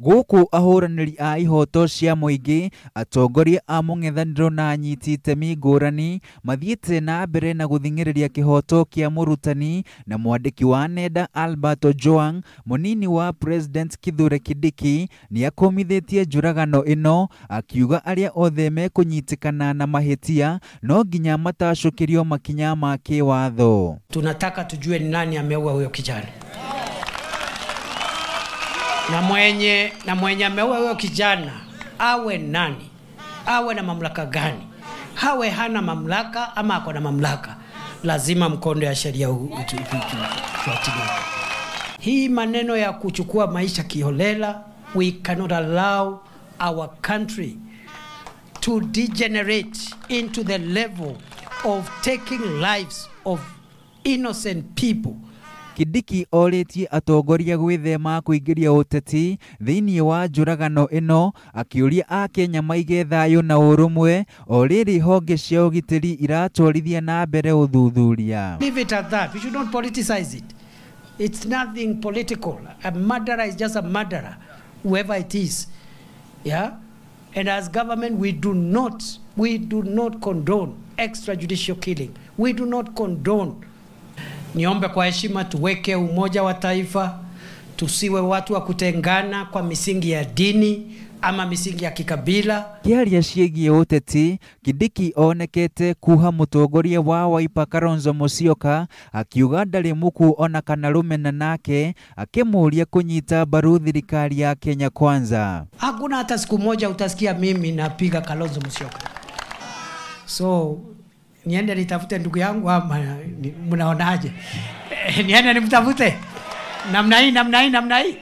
Guku ahuraniri a ihoto cia muingi, atongoria a mung'ethaniro na anyiti itemi ngurani mathiete na mbere na guthing'iriria kihoto kia murutani na mwandiki wa nenda Albert Ojwang, munini wa President Kithure Kindiki ni akomithitie njuragano ino, akiuga aria othe mekunyitikana na mahitia no nginya matacukirio makinya ma kiwatho. Tunataka tujue ni nani ameua huyo kijana. Na mwenye ameua huyo kijana awe nani? Awe na mamlaka gani? Hawe hana mamlaka ama ako na mamlaka, lazima mkondo ya sheria ufuatiliwe. Hii maneno ya kuchukua maisha kiholela, we cannot allow our country to degenerate into the level of taking lives of innocent people. Kindiki oritie atongoria gwithema kuingiria uteti thiini wa njuragano ino, akiuria a Kenya maige thayo na urumwe oriri honge cia ugitiri iratwarithia na mbere uthuthuria. Leave it at that. We should not politicize it. It's nothing political. A murderer is just a murderer, whoever it is. Yeah? And as government, we do not condone extrajudicial killing. We do not condone. Niombe kwa heshima tuweke umoja wa taifa, tusiwe watu wa kutengana kwa misingi ya dini ama misingi ya kikabila. Kiaria ciĩgiĩ uteti, Kindiki onekete kuha mutongoria wa Wiper Kalonzo Musyoka, akiuga ndari muku ona kana rumena nake, akimuria kunyita mbaru thirikari ya Kenya Kwanza. Hakuna hata siku moja utasikia mimi napiga Kalonzo Musyoka. So niende nitafute ndugu yangu ama mnaonaje? Niende nimtafute namna hii.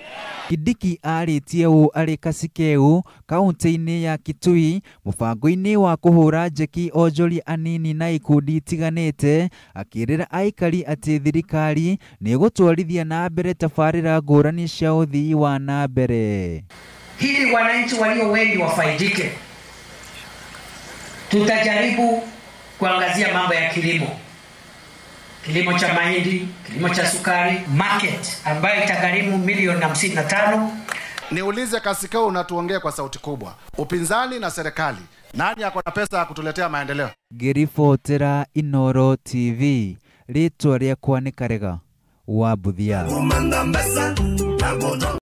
Kindiki aritie u ari Kasikeu, kaunti-ini ya Kitui, mubango-ini wa kuhura njeki onjori anini na ikundi itiganite, akirira aikari ati thirikari ni gutwarithia na mbere tabarira ngurani cia uthii wa na mbere. Hili wananchi walio wengi wafaidike. Tutajaribu kuangazia mambo ya kilimo cha mahindi, kilimo cha sukari, market ambayo itagharimu milioni 55. Niulize Kasikeu, unatuongea kwa sauti kubwa. Upinzani na serikali, nani yako na pesa ya kutuletea maendeleo? Ngiribotera Inooro TV, ritwa riakwa ni Karega wa Buthia.